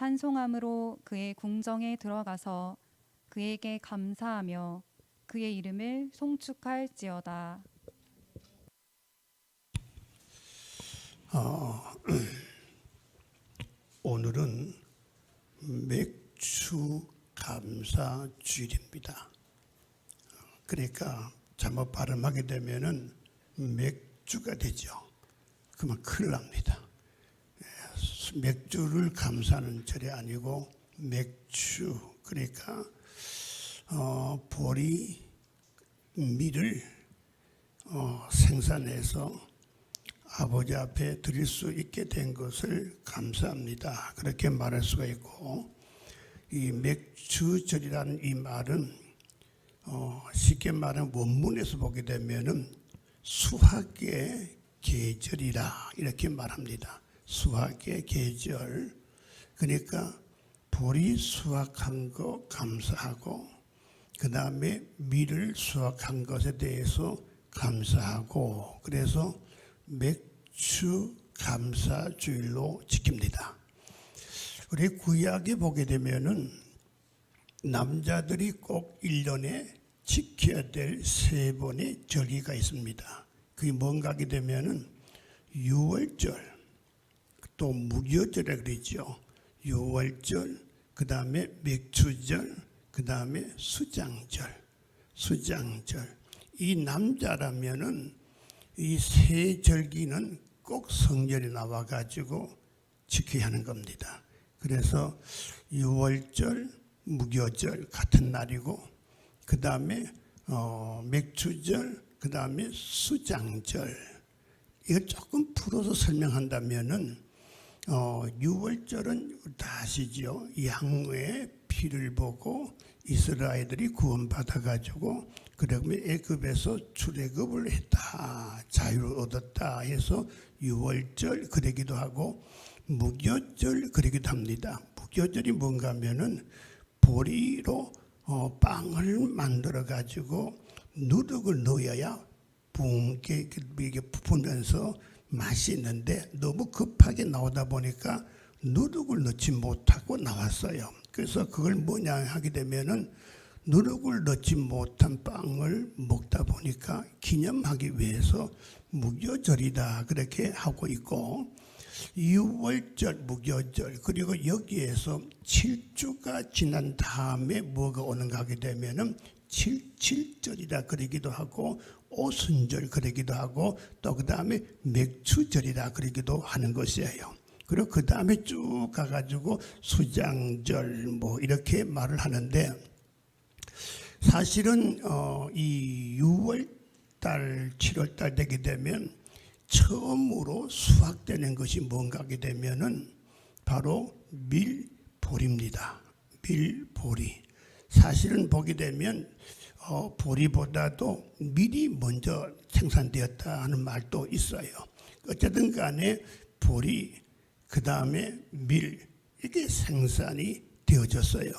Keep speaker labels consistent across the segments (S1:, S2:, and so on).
S1: 찬송함으로 그의 궁정에 들어가서 그에게 감사하며 그의 이름을 송축할지어다.
S2: 오늘은 맥주 감사 주일입니다. 그러니까 잘못 발음하게 되면은 맥주가 되죠. 그러면 큰일 납니다. 맥주를 감사하는 절이 아니고 맥주, 그러니까 보리 밀을 생산해서 아버지 앞에 드릴 수 있게 된 것을 감사합니다. 그렇게 말할 수가 있고, 이 맥주절이라는 이 말은 쉽게 말하면 원문에서 보게 되면은 수확의 계절이라 이렇게 말합니다. 수확의 계절. 그러니까 보리 수확한 거 감사하고, 그 다음에 밀을 수확한 것에 대해서 감사하고, 그래서 맥주 감사주일로 지킵니다. 우리 구약에 보게 되면은 남자들이 꼭 1년에 지켜야 될 3번의 절기가 있습니다. 그게 뭔가 하게 되면은 유월절, 또 무교절이라 그러죠. 유월절, 그 다음에 맥주절, 그 다음에 수장절. 이 남자라면은 이 세 절기는 꼭 성전에 나와가지고 지켜야 하는 겁니다. 그래서 유월절, 무교절 같은 날이고, 그 다음에 맥주절, 그 다음에 수장절. 이걸 조금 풀어서 설명한다면은 유월절은 다 아시죠? 양의 피를 보고 이스라엘들이 구원받아가지고 그러면 애굽에서 출애굽을 했다, 자유를 얻었다 해서 유월절 그러기도 하고, 무교절 그러기도 합니다. 무교절이 뭔가 하면은 보리로 빵을 만들어 가지고 누룩을 넣어야 붕게 이게 부풀면서 맛있는데 너무 급하게 나오다 보니까 누룩을 넣지 못하고 나왔어요. 그래서 그걸 뭐냐 하게 되면은 누룩을 넣지 못한 빵을 먹다 보니까 기념하기 위해서 무교절이다 그렇게 하고 있고, 유월절, 무교절, 그리고 여기에서 7주가 지난 다음에 뭐가 오는가 하게 되면은 77절이라 그러기도 하고, 오순절 그러기도 하고, 또 그 다음에 맥주절이라 그러기도 하는 것이에요. 그리고 그 다음에 쭉 가가지고 수장절 뭐 이렇게 말을 하는데, 사실은 이 6월달, 7월달 되게 되면 처음으로 수확되는 것이 뭔가 하게 되면은 바로 밀보리입니다. 밀보리. 사실은 보게 되면 보리보다도 밀이 먼저 생산되었다 하는 말도 있어요. 어쨌든 간에 보리, 그 다음에 밀, 이게 생산이 되어졌어요.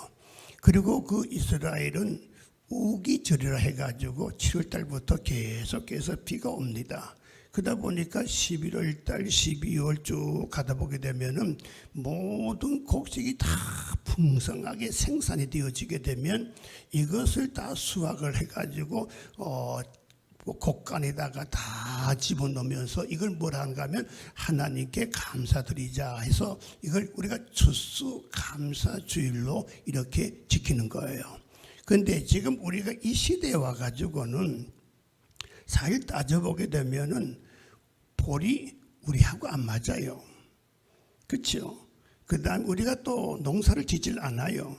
S2: 그리고 그 이스라엘은 우기절이라 해가지고 7월달부터 계속해서 비가 옵니다. 그러다 보니까 11월달, 12월 쭉 가다 보게 되면은 모든 곡식이 다 풍성하게 생산이 되어지게 되면 이것을 다 수확을 해가지고 곡간에다가 다 집어넣으면서 이걸 뭐라 하는가 하면 하나님께 감사드리자 해서 이걸 우리가 추수감사주일로 이렇게 지키는 거예요. 그런데 지금 우리가 이 시대에 와가지고는 사실 따져보게 되면은 보리 우리하고 안 맞아요. 그렇죠? 그 다음 우리가 또 농사를 짓질 않아요.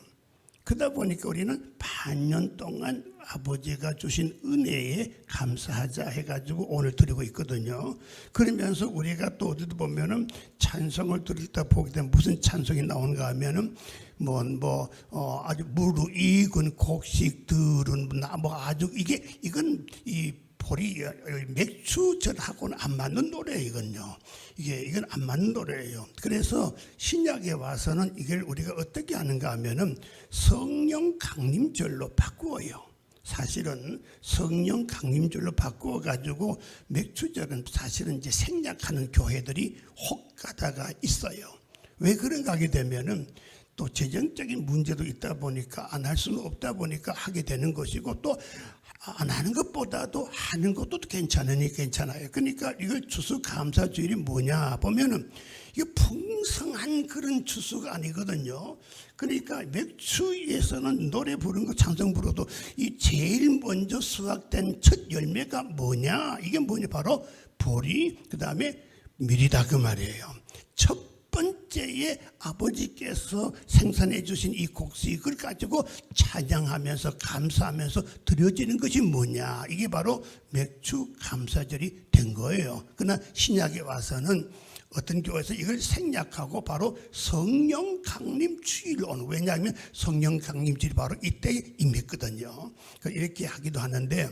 S2: 그러다 보니까 우리는 반년 동안 아버지가 주신 은혜에 감사하자 해가지고 오늘 드리고 있거든요. 그러면서 우리가 또 어디도 보면은 찬송을 드릴 때 보게 되면 무슨 찬송이 나오는가 하면은 아주 무르익은 곡식들은 아주 이건 이 보리 맥주절하고는 안 맞는 노래예요. 이건 안 맞는 노래예요. 그래서 신약에 와서는 이걸 우리가 어떻게 하는가 하면은 성령 강림절로 바꾸어요. 사실은 성령 강림절로 바꾸어 가지고 맥주절은 사실은 이제 생략하는 교회들이 혹가다가 있어요. 왜 그런가 하게 되면은 또 재정적인 문제도 있다 보니까 안 할 수는 없다 보니까 하게 되는 것이고, 또 안 하는 것보다도 하는 것도 괜찮으니 괜찮아요. 그러니까 이걸 추수감사주일이 뭐냐 보면은 이게 풍성한 그런 추수가 아니거든요. 그러니까 맥주에서는 노래 부르는 거, 찬송 부르도 이 제일 먼저 수확된 첫 열매가 뭐냐, 이게 뭐냐, 바로 보리, 그 다음에 밀이다 그 말이에요. 첫 번째에 아버지께서 생산해 주신 이 곡식을 가지고 찬양하면서 감사하면서 드려지는 것이 뭐냐, 이게 바로 맥주 감사절이 된 거예요. 그러나 신약에 와서는 어떤 교회에서 이걸 생략하고 바로 성령 강림 주일로 오는, 왜냐하면 성령 강림 주일이 바로 이때에 임했거든요. 이렇게 하기도 하는데,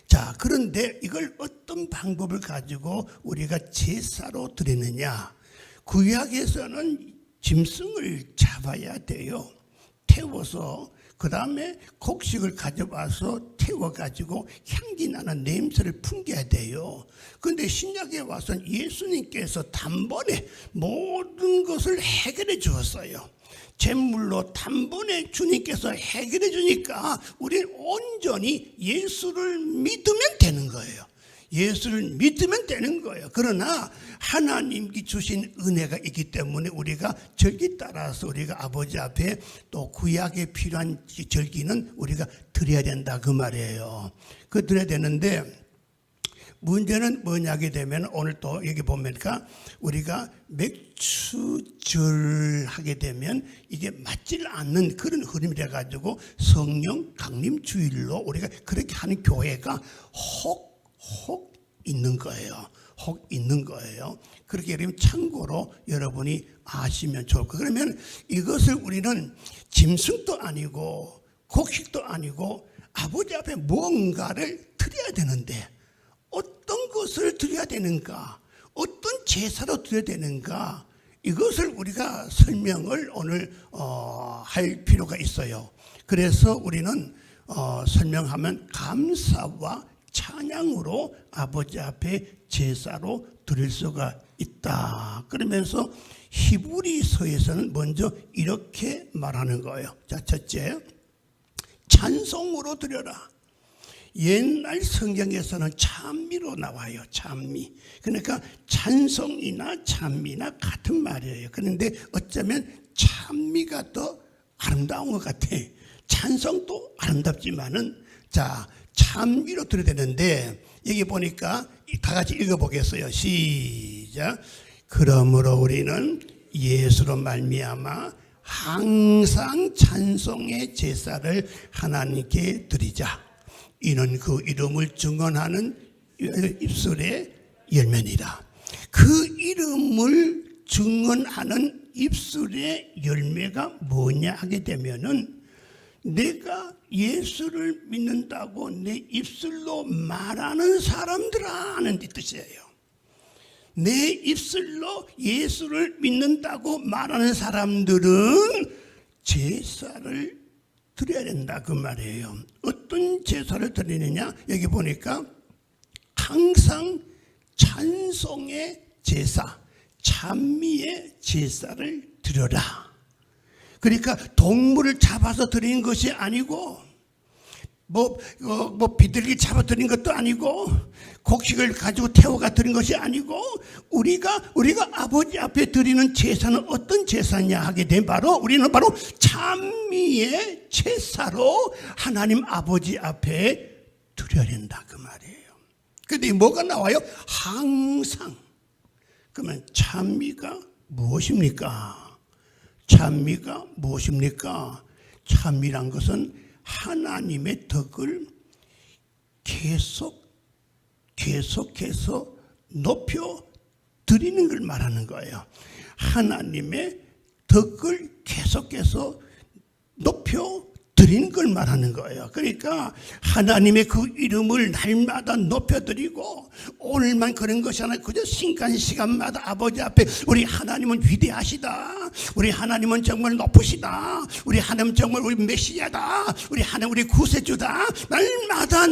S2: 자, 그런데 이걸 어떤 방법을 가지고 우리가 제사로 드리느냐, 구약에서는 짐승을 잡아야 돼요. 태워서 그 다음에 곡식을 가져와서 태워가지고 향기 나는 냄새를 풍겨야 돼요. 그런데 신약에 와서는 예수님께서 단번에 모든 것을 해결해 주었어요. 제물로 단번에 주님께서 해결해 주니까 우리는 온전히 예수를 믿으면 되는 거예요. 예수를 믿으면 되는 거예요. 그러나 하나님께 주신 은혜가 있기 때문에 우리가 절기 따라서 우리가 아버지 앞에 또 구약에 필요한 절기는 우리가 드려야 된다 그 말이에요. 그 드려야 되는데, 문제는 뭐냐게 되면 오늘 또 여기 보니까 우리가 맥주절 하게 되면 이게 맞질 않는 그런 흐름이 돼가지고 성령 강림 주일로 우리가 그렇게 하는 교회가 혹 있는 거예요. 혹 있는 거예요. 그렇게 되면 참고로 여러분이 아시면 좋을 거예요. 그러면 이것을 우리는 짐승도 아니고 곡식도 아니고 아버지 앞에 뭔가를 드려야 되는데, 어떤 것을 드려야 되는가, 어떤 제사로 드려야 되는가, 이것을 우리가 설명을 오늘 할 필요가 있어요. 그래서 우리는 설명하면 감사와 찬양으로 아버지 앞에 제사로 드릴 수가 있다. 그러면서 히브리서에서는 먼저 이렇게 말하는 거예요. 자, 첫째, 찬송으로 드려라. 옛날 성경에서는 찬미로 나와요. 찬미. 그러니까 찬송이나 찬미나 같은 말이에요. 그런데 어쩌면 찬미가 더 아름다운 것 같아. 찬송도 아름답지만은, 자, 찬미로 드려야 되는데, 여기 보니까 다 같이 읽어보겠어요. 시작. 그러므로 우리는 예수로 말미암아 항상 찬송의 제사를 하나님께 드리자. 이는 그 이름을 증언하는 입술의 열매니라. 그 이름을 증언하는 입술의 열매가 뭐냐 하게 되면은, 내가 예수를 믿는다고 내 입술로 말하는 사람들아 하는 뜻이에요. 내 입술로 예수를 믿는다고 말하는 사람들은 제사를 드려야 된다 그 말이에요. 어떤 제사를 드리느냐, 여기 보니까 항상 찬송의 제사, 찬미의 제사를 드려라. 그러니까 동물을 잡아서 드리는 것이 아니고, 비둘기 잡아 드린 것도 아니고, 곡식을 가지고 태워가 드린 것이 아니고, 우리가 아버지 앞에 드리는 제사는 어떤 제사냐 하게 되면 우리는 바로 찬미의 제사로 하나님 아버지 앞에 드려야 된다 그 말이에요. 그런데 뭐가 나와요? 항상. 그러면 찬미가 무엇입니까? 찬미가 무엇입니까? 찬미란 것은 하나님의 덕을 계속해서 높여 드리는 걸 말하는 거예요. 하나님의 덕을 계속해서 높여 드린 걸 말하는 거예요. 그러니까 하나님의 그 이름을 날마다 높여드리고, 오늘만 그런 것이 아니라 그저 시간마다 아버지 앞에 우리 하나님은 위대하시다, 우리 하나님은 정말 높으시다, 우리 하나님 정말 우리 메시아다, 우리 하나님 우리 구세주다,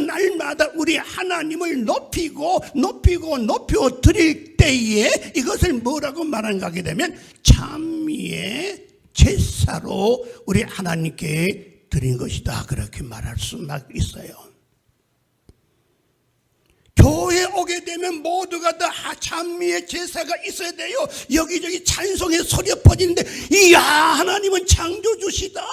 S2: 날마다 우리 하나님을 높이고 높여드릴 때에 이것을 뭐라고 말하는가 하게 되면 찬미의 제사로 우리 하나님께 드린 것이다, 그렇게 말할 수 있어요. 교회에 오게 되면 모두가 다 찬미의 제사가 있어야 돼요. 여기저기 찬송의 소리가 퍼지는데, 이야, 하나님은 창조주시다,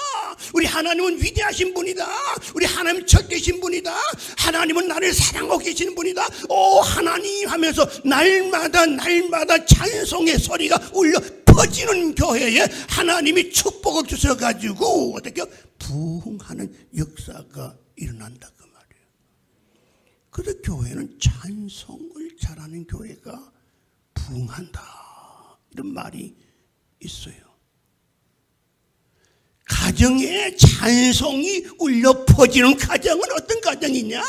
S2: 우리 하나님은 위대하신 분이다, 우리 하나님 적계신 분이다, 하나님은 나를 사랑하고 계시는 분이다, 오 하나님 하면서 날마다 찬송의 소리가 울려 퍼지는 교회에 하나님이 축복을 주셔가지고 어떻게 부흥하는 역사가 일어난다, 그 말이에요. 그래서 교회는 찬송을 잘하는 교회가 부흥한다, 이런 말이 있어요. 가정에 찬송이 울려 퍼지는 가정은 어떤 가정이냐?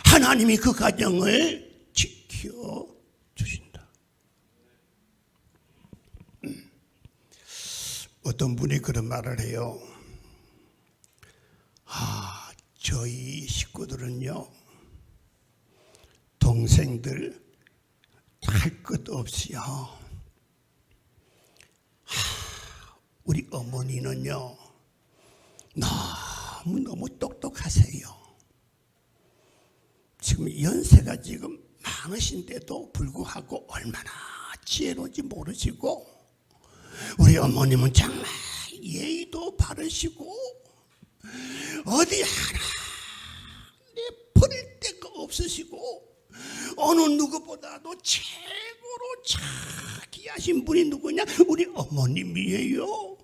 S2: 하나님이 그 가정을 지켜주신다. 어떤 분이 그런 말을 해요. 저희 식구들은요, 동생들 할 것 없이요, 우리 어머니는요 너무 똑똑하세요. 지금 연세가 지금 많으신데도 불구하고 얼마나 지혜로운지 모르시고, 우리 어머님은 정말 예의도 바르시고 어디 하나 버릴 데가 없으시고, 어느 누구보다도 최고로 차기하신 분이 누구냐? 우리 어머님이에요.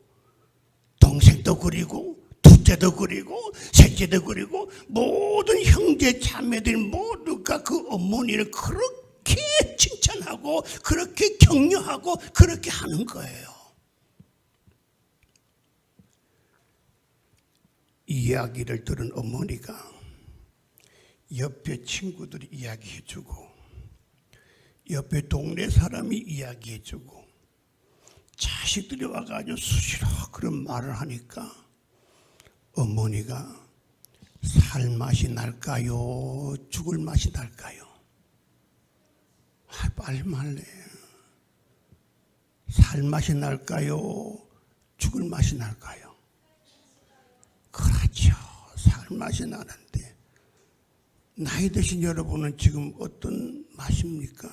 S2: 동생도 그리고 둘째도 그리고 셋째도 그리고 모든 형제 자매들 모두가 그 어머니를 그렇게 칭찬하고 그렇게 격려하고 그렇게 하는 거예요. 이야기를 들은 어머니가 옆에 친구들이 이야기해주고, 옆에 동네 사람이 이야기해주고, 자식들이 와가지고 수시로 그런 말을 하니까 어머니가 살 맛이 날까요? 죽을 맛이 날까요? 빨리 말래. 살 맛이 날까요? 죽을 맛이 날까요? 그렇죠. 살 맛이 나는데, 나이 드신 여러분은 지금 어떤 맛입니까?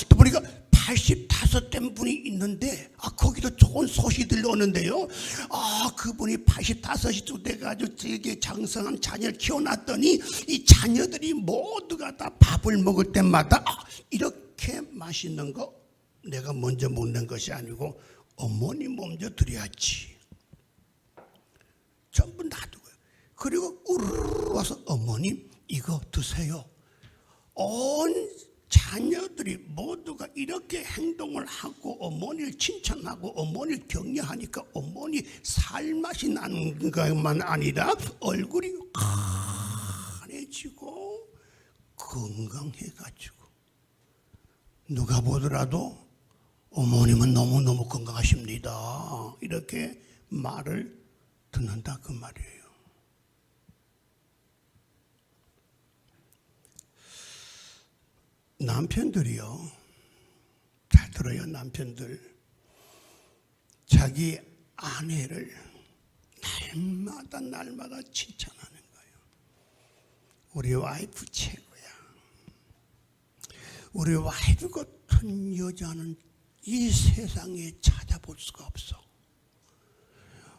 S2: 또 보니까 85된 분이 있는데, 거기도 좋은 소식이 들려오는데요. 그분이 85이 돼가지고 되게 장성한 자녀를 키워놨더니 이 자녀들이 모두가 다 밥을 먹을 때마다 이렇게 맛있는 거 내가 먼저 먹는 것이 아니고 어머니 먼저 드려야지, 전부 놔두고요. 그리고 우르르 와서 어머님 이거 드세요. 온 자녀들이 모두가 이렇게 행동을 하고 어머니를 칭찬하고 어머니를 격려하니까 어머니 살맛이 나는 것만 아니라 얼굴이 환해지고 건강해가지고, 누가 보더라도 어머님은 너무너무 건강하십니다, 이렇게 말을 듣는다, 그 말이에요. 남편들이요, 잘 들어요. 남편들 자기 아내를 날마다 칭찬하는 거예요. 우리 와이프 최고야. 우리 와이프 같은 여자는 이 세상에 찾아볼 수가 없어.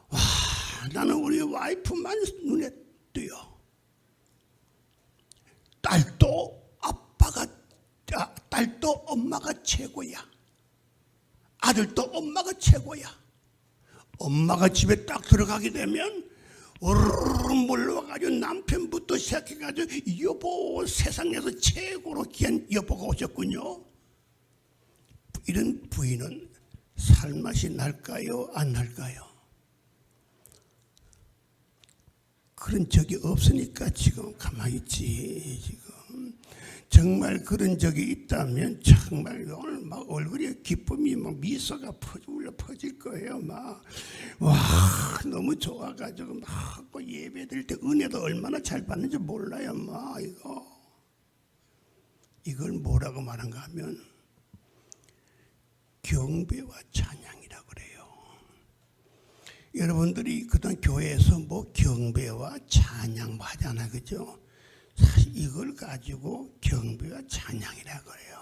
S2: 와, 나는 우리 와이프만 눈에 띄어. 딸도 엄마가 최고야. 아들도 엄마가 최고야. 엄마가 집에 딱 들어가게 되면 우르르 몰려와가지고 남편부터 시작해가지고 여보, 세상에서 최고로 귀한 여보가 오셨군요. 이런 부인은 살맛이 날까요? 안 날까요? 그런 적이 없으니까 지금 가만히 있지. 지금 정말 그런 적이 있다면 정말 오늘 막 얼굴에 기쁨이 막 미소가 퍼질 거예요. 막 와 너무 좋아가지고 막 예배 드릴 때 은혜도 얼마나 잘 받는지 몰라요. 막 이걸 뭐라고 말한가 하면 경배와 찬양이라고 그래요. 여러분들이 그동안 교회에서 뭐 경배와 찬양 뭐 하잖아요. 그죠? 사실 이걸 가지고 경배와 찬양이라고 그래요.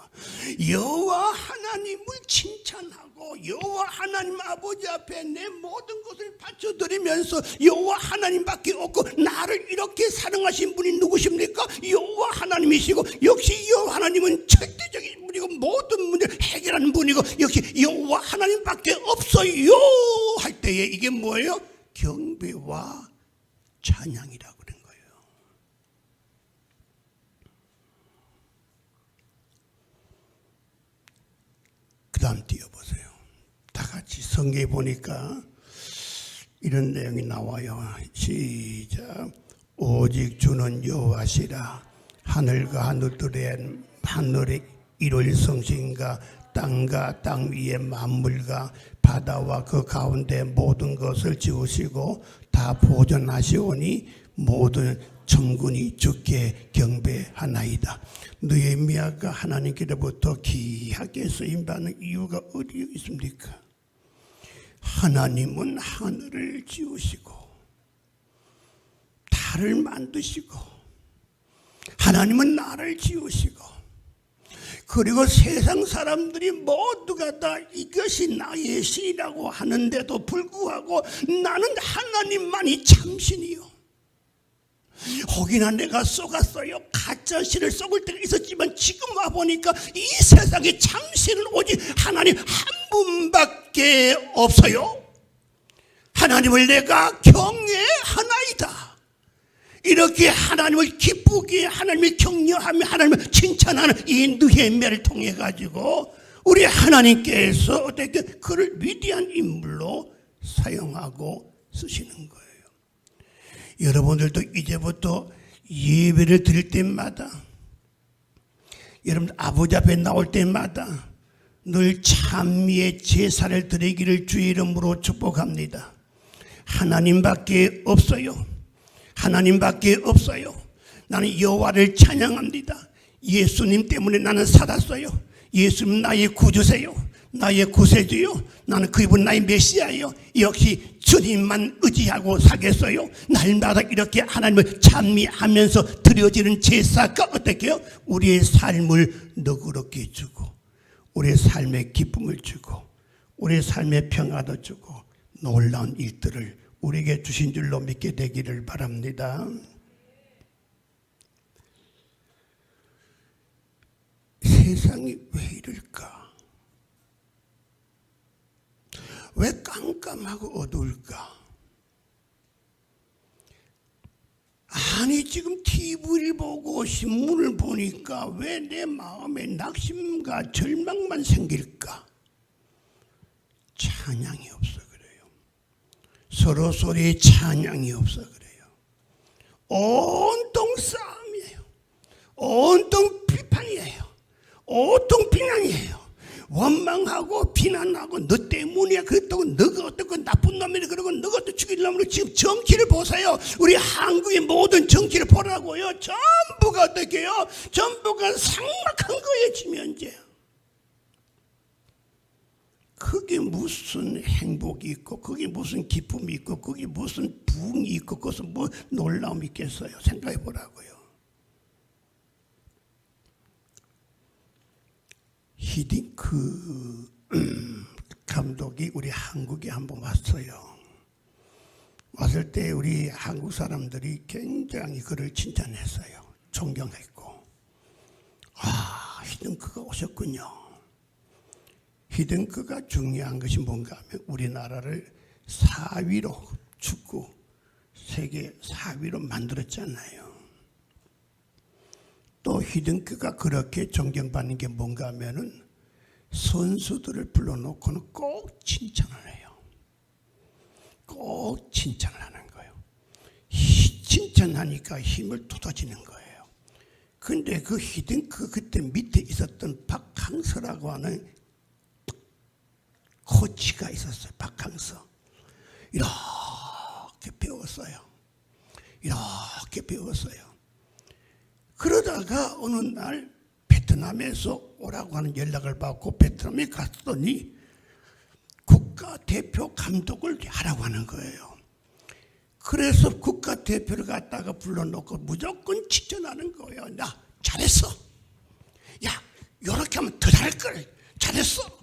S2: 여호와 하나님을 칭찬하고 여호와 하나님 아버지 앞에 내 모든 것을 바쳐드리면서 여호와 하나님밖에 없고 나를 이렇게 사랑하신 분이 누구십니까? 여호와 하나님이시고 역시 여호와 하나님은 절대적인 분이고 모든 문제를 해결하는 분이고 역시 여호와 하나님밖에 없어요 할 때에 이게 뭐예요? 경배와 찬양이라고 그런 거예요. 그 다음 띄워보세요. 다 같이 성경에 보니까 이런 내용이 나와요. 시작. 오직 주는 여호와시라. 하늘과 하늘의 일월 성신과 땅과 땅 위의 만물과 바다와 그 가운데 모든 것을 지으시고 다 보존하시오니 모든 천군이 주께 경배하나이다. 느헤미야가 하나님께로부터 귀하게 쓰임받는 이유가 어디 있습니까? 하나님은 하늘을 지으시고 달을 만드시고 하나님은 나를 지으시고 그리고 세상 사람들이 모두가 다 이것이 나의 신이라고 하는데도 불구하고 나는 하나님만이 참신이요. 혹이나 내가 속았어요. 가짜 신을 속을 때가 있었지만 지금 와보니까 이 세상에 참신은 오직 하나님 한 분밖에 없어요. 하나님을 내가 경외하나이다. 이렇게 하나님을 기쁘게 하나님을 격려하며 하나님을 칭찬하는 이 느헤미야를 통해 가지고 우리 하나님께서 어떻게 그를 위대한 인물로 사용하고 쓰시는 거예요. 여러분들도 이제부터 예배를 드릴 때마다 여러분 아버지 앞에 나올 때마다 늘 찬미의 제사를 드리기를 주의 이름으로 축복합니다. 하나님밖에 없어요. 하나님밖에 없어요. 나는 여호와를 찬양합니다. 예수님 때문에 나는 살았어요. 예수님 나의 구주세요. 나의 구세주요. 나는 그분 나의 메시아예요. 역시 주님만 의지하고 살겠어요. 날마다 이렇게 하나님을 찬미하면서 드려지는 제사가 어떻게 해요? 우리의 삶을 너그럽게 해주고 우리의 삶에 기쁨을 주고 우리의 삶에 평화도 주고 놀라운 일들을 우리에게 주신 줄로 믿게 되기를 바랍니다. 세상이 왜 이럴까? 왜 깜깜하고 어두울까? 아니 지금 TV를 보고 신문을 보니까 왜 내 마음에 낙심과 절망만 생길까? 찬양이 없어 그래요. 서로 소리에 찬양이 없어 그래요. 온통 싸움이에요. 온통 비판이에요. 온통 비난이에요. 원망하고 비난하고 너 때문이야 그랬다고 너가 어떻고 나쁜 놈이라 그러고 너가 또 죽일 놈으로 지금 정치를 보세요. 우리 한국의 모든 정치를 보라고요. 전부가 어떻게 해요? 전부가 삭막한 거예요. 지금 현재 그게 무슨 행복이 있고 그게 무슨 기쁨이 있고 그게 무슨 부흥이 있고 그것은 뭐 놀라움이 있겠어요. 생각해 보라고요. 히딩크 감독이 우리 한국에 한번 왔어요. 왔을 때 우리 한국 사람들이 굉장히 그를 칭찬했어요. 존경했고 히딩크가 오셨군요. 히딩크가 중요한 것이 뭔가 하면 우리나라를 4위로 축구 세계 4위로 만들었잖아요. 또 히딩크가 그렇게 존경받는 게 뭔가 하면은 선수들을 불러놓고는 꼭 칭찬을 해요. 꼭 칭찬을 하는 거예요. 칭찬하니까 힘을 돋아지는 거예요. 근데 그때 밑에 있었던 박항서라고 하는 코치가 있었어요. 박항서. 이렇게 배웠어요. 이렇게 배웠어요. 그러다가 어느 날 베트남에서 오라고 하는 연락을 받고 베트남에 갔더니 국가대표 감독을 하라고 하는 거예요. 그래서 국가대표를 갖다가 불러놓고 무조건 칭찬하는 거예요. 야, 잘했어. 야, 요렇게 하면 더 잘할걸. 잘했어.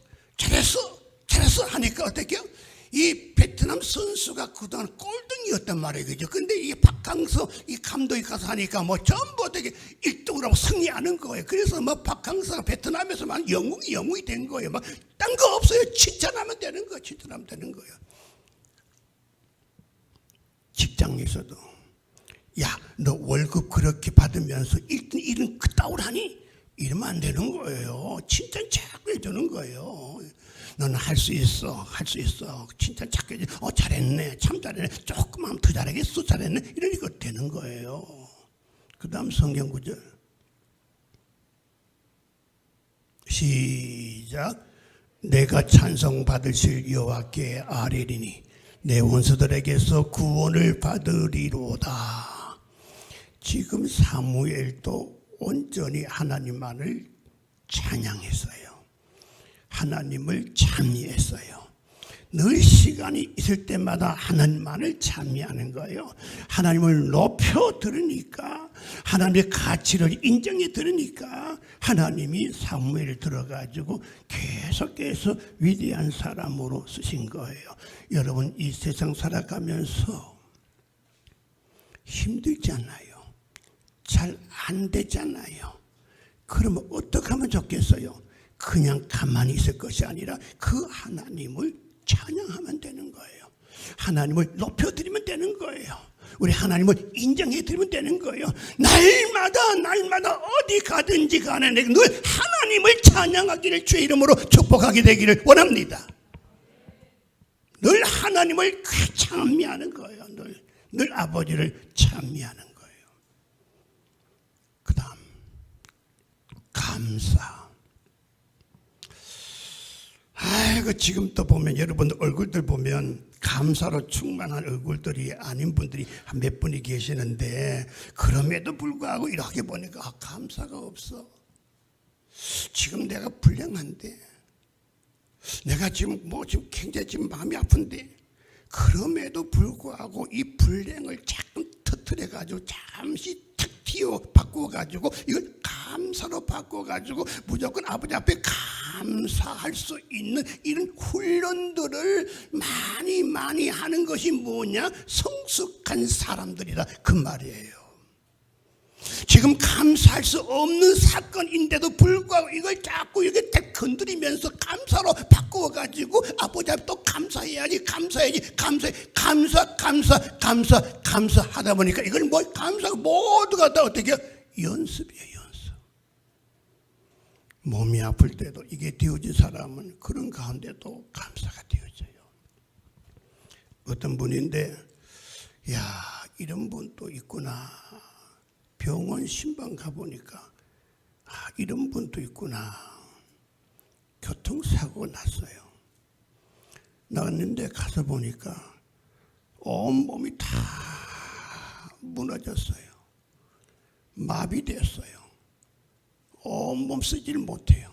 S2: 하니까 어떻게 해요? 이 베트남 선수가 그동안 꼴등이었단 말이에요. 그죠? 근데 이 박항서 이 감독이 가서 하니까 뭐 전부 어떻게 1등을 하고 승리하는 거예요. 그래서 뭐 박항서가 베트남에서만 영웅이 된 거예요. 막 딴 거 없어요. 칭찬하면 되는 거예요. 칭찬하면 되는 거예요. 직장에서도 야, 너 월급 그렇게 받으면서 1등 일은 그따위로 하니? 이러면 안 되는 거예요. 칭찬 자꾸 해주는 거예요. 너는 할 수 있어. 칭찬 자꾸 해줘. 잘했네. 참 잘했네. 조금만 하면 더 잘하겠어. 잘했네. 이러니까 되는 거예요. 그 다음 성경 구절 시작. 내가 찬송받으실 여호와께 아뢰리니 내 원수들에게서 구원을 받으리로다. 지금 사무엘도 온전히 하나님만을 찬양했어요. 하나님을 찬미했어요. 늘 시간이 있을 때마다 하나님만을 찬미하는 거예요. 하나님을 높여 들으니까, 하나님의 가치를 인정해 들으니까 하나님이 사무엘을 들어가지고 계속해서 위대한 사람으로 쓰신 거예요. 여러분, 이 세상 살아가면서 힘들잖아요. 잘 안 되잖아요. 그러면 어떻게 하면 좋겠어요? 그냥 가만히 있을 것이 아니라 그 하나님을 찬양하면 되는 거예요. 하나님을 높여드리면 되는 거예요. 우리 하나님을 인정해드리면 되는 거예요. 날마다 어디 가든지 간에 늘 하나님을 찬양하기를 주의 이름으로 축복하게 되기를 원합니다. 늘 하나님을 찬미하는 거예요. 늘 아버지를 찬미하는 거예요. 그 다음 감사. 아이고, 지금 또 보면 여러분 얼굴들 보면 감사로 충만한 얼굴들이 아닌 분들이 한 몇 분이 계시는데, 그럼에도 불구하고 이렇게 보니까 감사가 없어. 지금 내가 불량한데, 내가 지금 굉장히 지금 마음이 아픈데, 그럼에도 불구하고 이 불량을 자꾸 터뜨려가지고 잠시 탁 튀어 바꾸어가지고 이걸 감사로 바꿔가지고 무조건 아버지 앞에 감사할 수 있는 이런 훈련들을 많이 하는 것이 뭐냐? 성숙한 사람들이다, 그 말이에요. 지금 감사할 수 없는 사건인데도 불구하고 이걸 자꾸 이렇게 딱 건드리면서 감사로 바꾸어가지고 아버지 앞에 또 감사해야지, 감사 하다 보니까 이걸 뭐 감사가 모두가 다 어떻게 연습이에요, 연습. 몸이 아플 때도 이게 되어진 사람은 그런 가운데도 감사가 되어져요. 어떤 분인데, 야, 이런 분도 있구나. 병원 신방 가보니까 이런 분도 있구나. 교통사고가 났어요. 나갔는데 가서 보니까 온몸이 다 무너졌어요. 마비됐어요. 온몸 쓰지를 못해요.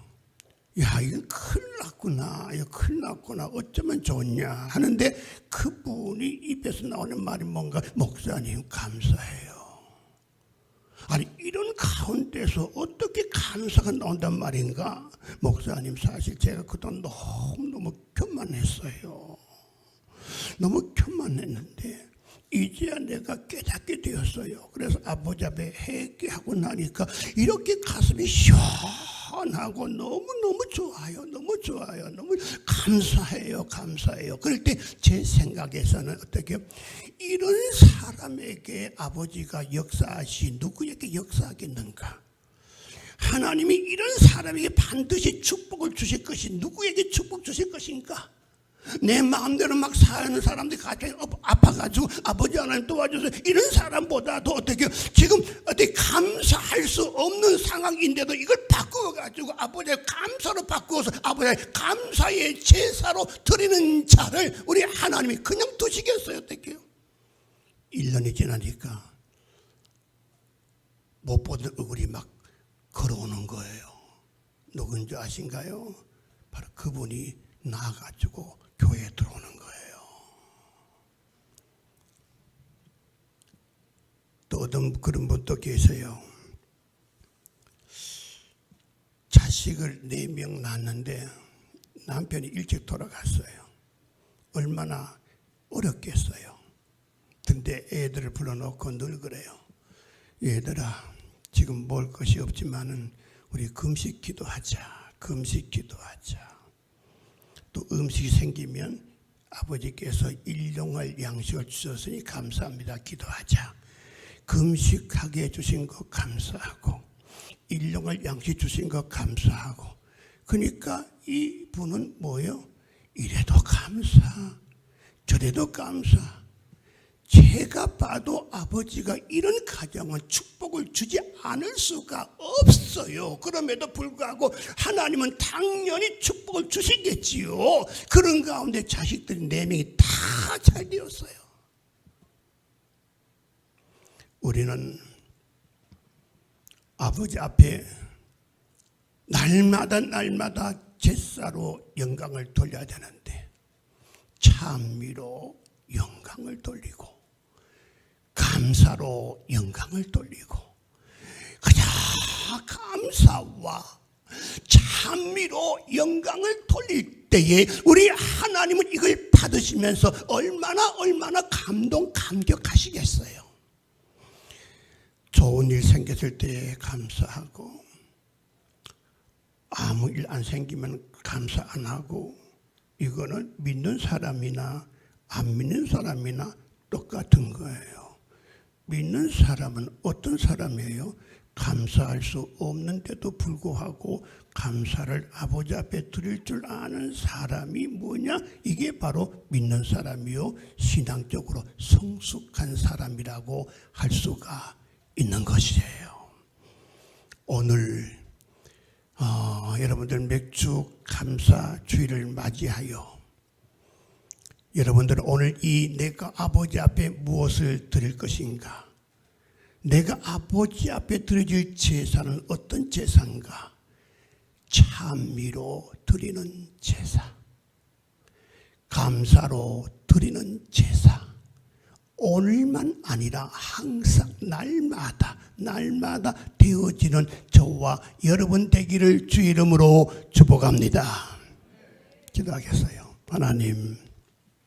S2: 야, 이거 큰일 났구나. 어쩌면 좋냐 하는데 그분이 입에서 나오는 말이 뭔가, 목사님 감사해요. 아니, 이런 가운데서 어떻게 감사가 나온단 말인가? 목사님, 사실 제가 그동안 너무 교만했어요. 너무 교만했는데 이제야 내가 깨닫게 되었어요. 그래서 아버지 앞에 회개하고 나니까 이렇게 가슴이 시원하고 너무 좋아요. 너무 감사해요. 그럴 때 제 생각에서는 어떻게, 이런 사람에게 아버지가 역사하시 누구에게 역사하겠는가? 하나님이 이런 사람에게 반드시 축복을 주실 것이 누구에게 축복 주실 것인가? 내 마음대로 막 사는 사람들이 갑자기 아파가지고 아버지 하나님 도와주세요 이런 사람보다도 어떻게 지금 어떻게 감사할 수 없는 상황인데도 이걸 바꾸어가지고 아버지의 감사로 바꾸어서 아버지의 감사의 제사로 드리는 자를 우리 하나님이 그냥 두시겠어요? 어떻게요? 1년이 지나니까 못 보던 얼굴이 막 걸어오는 거예요. 누군지 아신가요? 바로 그분이 나와가지고 교회에 들어오는 거예요. 또 어떤 그런 분도 계세요. 자식을 4명 낳았는데 남편이 일찍 돌아갔어요. 얼마나 어렵겠어요. 근데 애들을 불러놓고 늘 그래요. 얘들아, 지금 먹을 것이 없지만은 우리 금식 기도하자. 금식 기도하자. 또 음식이 생기면 아버지께서 일용할 양식을 주셨으니 감사합니다. 기도하자. 금식하게 해주신 것 감사하고 일용할 양식 주신 것 감사하고 그러니까 이분은 뭐예요? 이래도 감사 저래도 감사. 제가 봐도 아버지가 이런 가정은 축복을 주지 않을 수가 없어요. 그럼에도 불구하고 하나님은 당연히 축복을 주시겠지요. 그런 가운데 자식들이 4명이 다 잘 되었어요. 우리는 아버지 앞에 날마다 제사로 영광을 돌려야 되는데 찬미로 영광을 돌리고 감사로 영광을 돌리고 그냥 감사와 찬미로 영광을 돌릴 때에 우리 하나님은 이걸 받으시면서 얼마나 감격하시겠어요. 좋은 일 생겼을 때 감사하고 아무 일 안 생기면 감사 안 하고 이거는 믿는 사람이나 안 믿는 사람이나 똑같은 거예요. 믿는 사람은 어떤 사람이에요? 감사할 수 없는데도 불구하고 감사를 아버지 앞에 드릴 줄 아는 사람이 뭐냐? 이게 바로 믿는 사람이요 신앙적으로 성숙한 사람이라고 할 수가 있는 것이에요. 오늘 여러분들 맥주 감사 주일을 맞이하여 여러분들은 오늘 내가 아버지 앞에 무엇을 드릴 것인가? 내가 아버지 앞에 드릴 제사는 어떤 제사인가? 찬미로 드리는 제사, 감사로 드리는 제사. 오늘만 아니라 항상 날마다 되어지는 저와 여러분 되기를 주 이름으로 축복합니다. 기도하겠어요. 하나님,